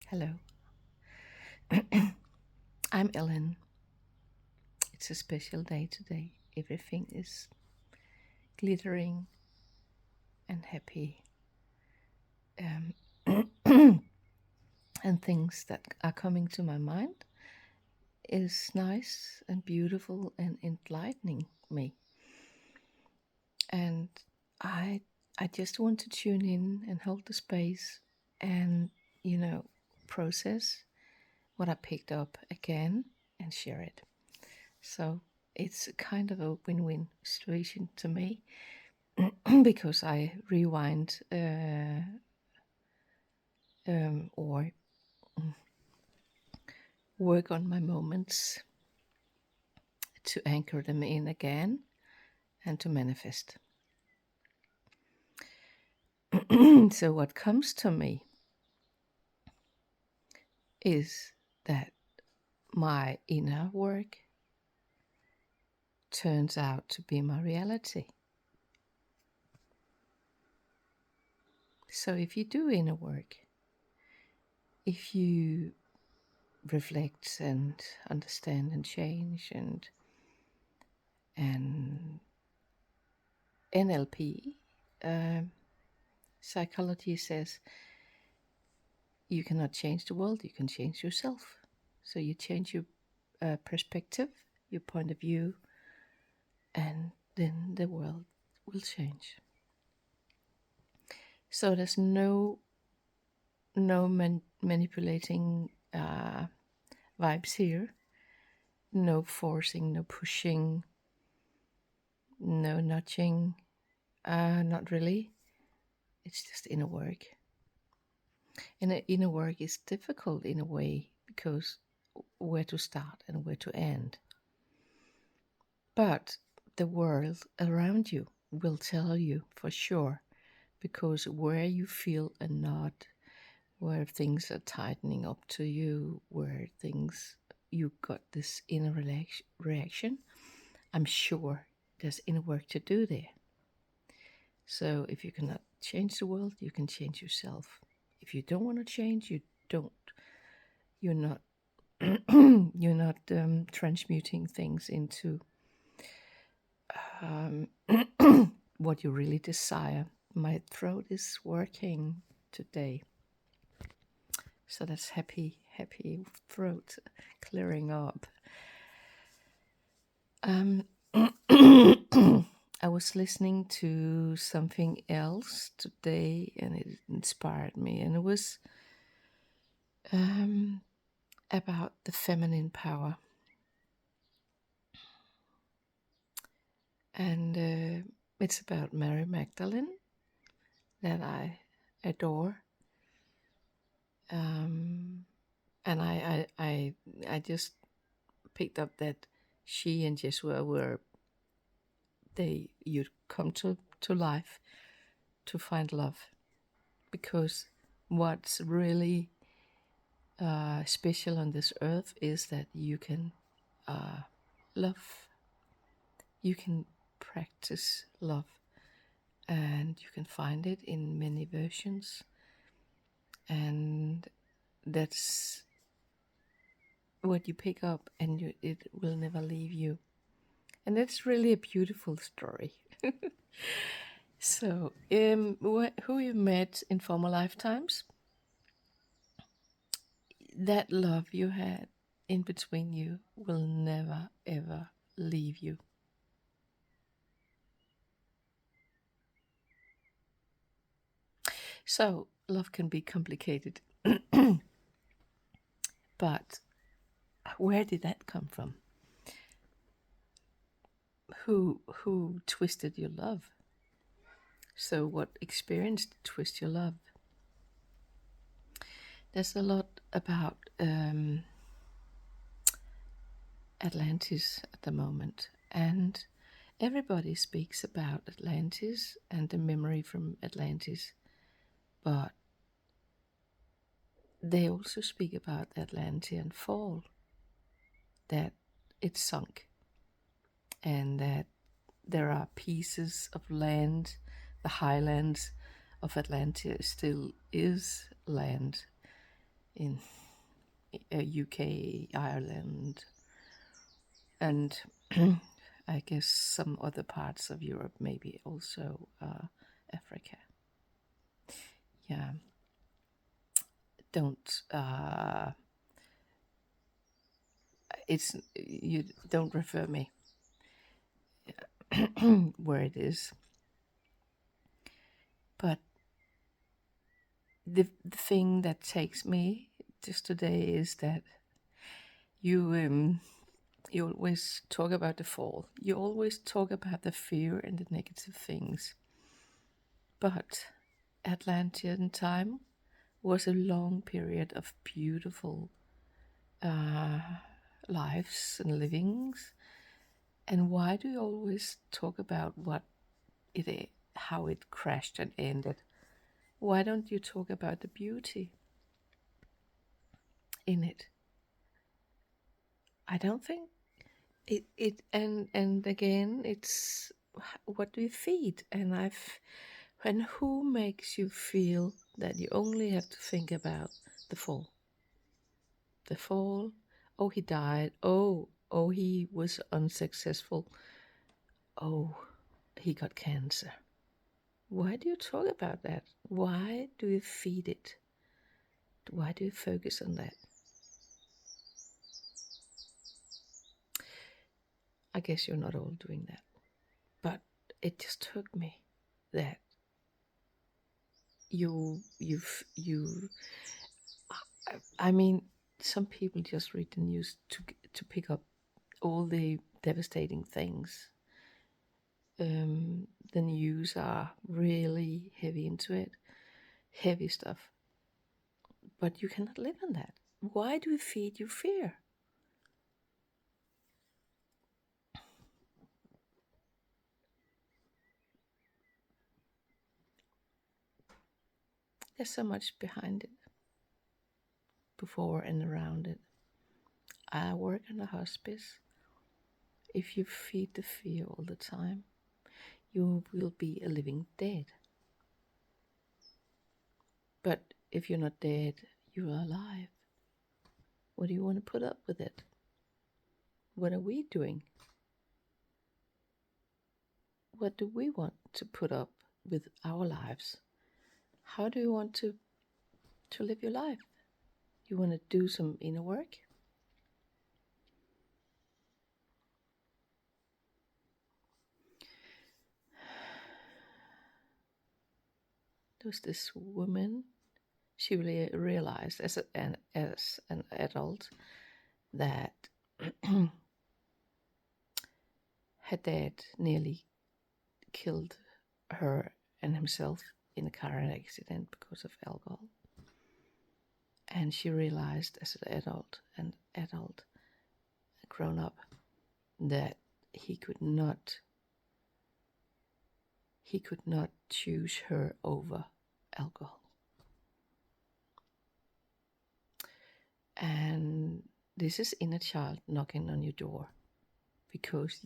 Hello, I'm Ellen. It's a special day today. Everything is glittering and happy, um, and things that are coming to my mind is nice and beautiful and enlightening me. And I, I just want to tune in and hold the space, and you know, process what I picked up again and share it. So it's kind of a win-win situation to me because I rewind or work on my moments to anchor them in again and to manifest. So, what comes to me is that my inner work turns out to be my reality. So, if you do inner work, if you reflect and understand and change and NLP, psychology says you cannot change the world, you can change yourself. So you change your perspective, your point of view, and then the world will change. So there's no manipulating vibes here, no forcing, no pushing, no nudging, not really. It's just inner work. And the inner work is difficult in a way because where to start and where to end. But the world around you will tell you for sure, because where you feel a knot, where things are tightening up to you, where things you got this inner reaction, I'm sure there's inner work to do there. So if you cannot change the world, you can change yourself. If you don't want to change, you don't. You're not. You're not transmuting things into what you really desire. My throat is working today, so that's happy throat clearing up. I was listening to something else today, and it inspired me, and it was about the feminine power. And it's about Mary Magdalene that I adore. And I just picked up that she and Yeshua were you'd come to life to find love, because what's really special on this earth is that you can love, you can practice love, and you can find it in many versions, and that's what you pick up, and it will never leave you. And that's really a beautiful story. So, who you met in former lifetimes, that love you had in between you will never ever leave you. So, love can be complicated. But where did that come from? Who twisted your love? So what experience did twist your love? There's a lot about Atlantis at the moment, and everybody speaks about Atlantis and the memory from Atlantis, but they also speak about the Atlantean fall, that it sunk, and that there are pieces of land, the highlands of Atlantis still is land, in UK, Ireland, and I guess some other parts of Europe, maybe also Africa. Yeah, don't. It's you don't refer me where it is, but the thing that takes me just today is that you always talk about the fall. You always talk about the fear and the negative things. But Atlantean time was a long period of beautiful uh, lives and livings. And why do you always talk about what it, how it crashed and ended? Why don't you talk about the beauty in it? I don't think it and again it's what do you feed? And who makes you feel that you only have to think about the fall? The fall. Oh, he died. Oh, he was unsuccessful. Oh, he got cancer. Why do you talk about that? Why do you feed it? Why do you focus on that? I guess you're not all doing that. But it just took me that you I mean, some people just read the news to pick up all the devastating things. The news are really heavy into it, heavy stuff. But you cannot live on that. Why do you feed your fear? There's so much behind it, before and around it. I work in a hospice. If you feed the fear all the time, you will be a living dead. But if you're not dead, you are alive. What do you want to put up with it? What are we doing? What do we want to put up with our lives? How do you want to live your life? You want to do some inner work? There was this woman. She really realized as an adult that her dad nearly killed her and himself in a car accident because of alcohol. And she realized as an adult, grown up, that he could not choose her over alcohol. And this is inner child knocking on your door, because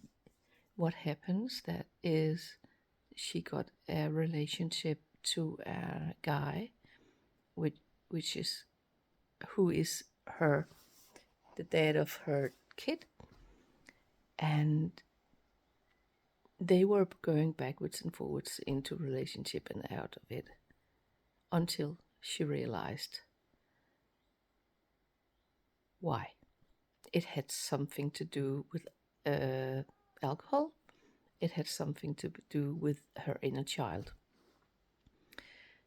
what happens that is she got a relationship to a guy which is who is her the dad of her kid, and they were going backwards and forwards into relationship and out of it until she realized why. It had something to do with alcohol. It had something to do with her inner child.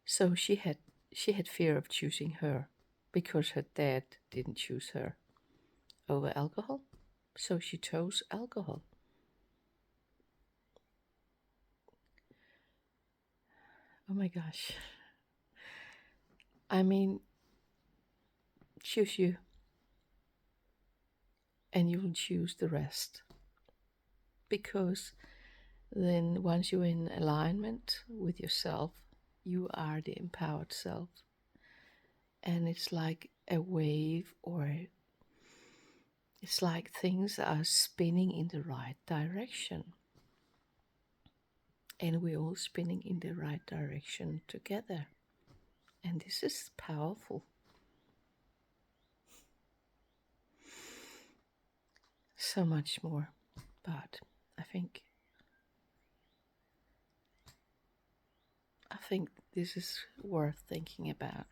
So she had fear of choosing her because her dad didn't choose her over alcohol. So she chose alcohol. Oh my gosh. I mean, choose you, and you will choose the rest. Because then once you're in alignment with yourself, you are the empowered self. And it's like a wave, or it's like things are spinning in the right direction. And we're all spinning in the right direction together. And this is powerful. so much more, but I think this is worth thinking about.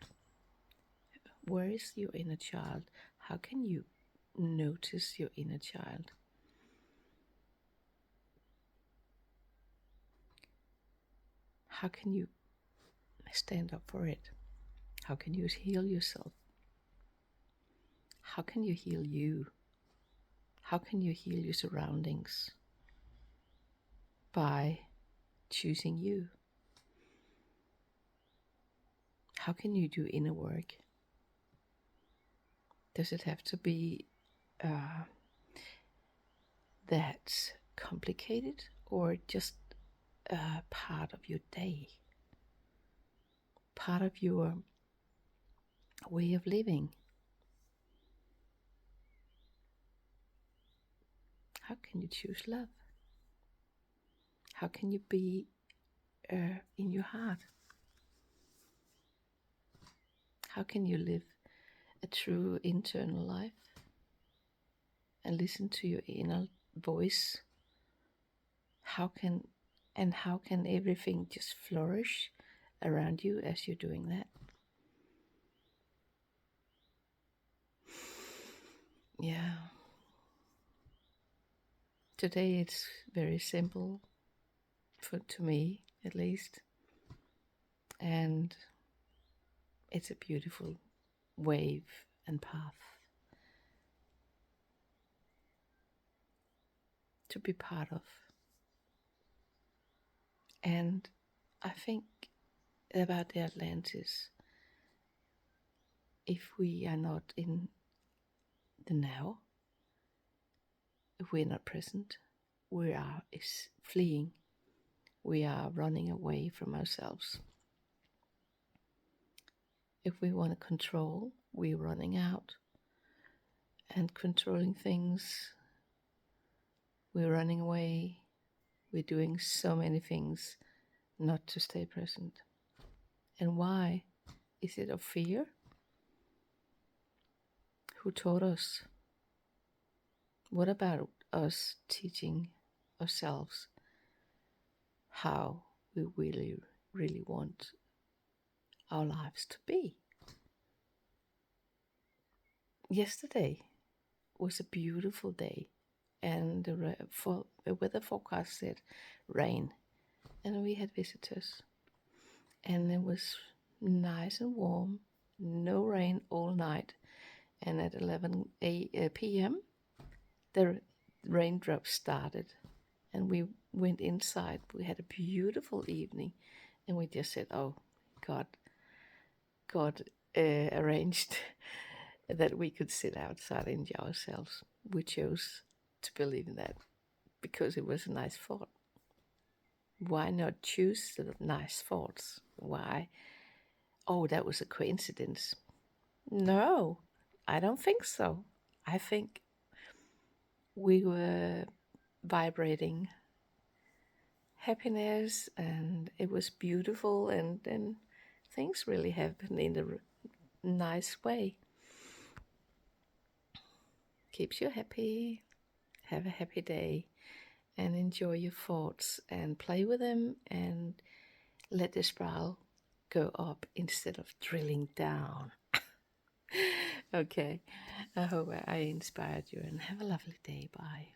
Where is your inner child? How can you notice your inner child? How can you stand up for it? How can you heal yourself? How can you heal you? How can you heal your surroundings? By choosing you. How can you do inner work? Does it have to be that complicated, or just part of your day? Part of your way of living? How can you choose love? How can you be in your heart? How can you live a true internal life and listen to your inner voice? How can everything just flourish around you as you're doing that? Yeah. Today it's very simple, to me at least, and it's a beautiful wave and path to be part of. And I think about the Atlantis, if we are not in the now, if we're not present, we are fleeing. We are running away from ourselves. If we want to control, we're running out and controlling things. We're running away. We're doing so many things not to stay present. And why? Is it of fear? Who taught us? What about us teaching ourselves how we really, really want our lives to be? Yesterday was a beautiful day, and the weather forecast said rain, and we had visitors, and it was nice and warm, no rain all night, and at 11 p.m. the raindrops started, and we went inside. We had a beautiful evening, and we just said, oh, God arranged that we could sit outside and enjoy ourselves. We chose to believe in that because it was a nice thought. Why not choose the nice thoughts? Why? Oh, that was a coincidence. No, I don't think so. I think we were vibrating happiness, and it was beautiful, and then things really happened in a nice way. Keeps you happy. Have a happy day and enjoy your thoughts and play with them, and let the spiral go up instead of drilling down. Okay, I hope I inspired you, and have a lovely day. Bye.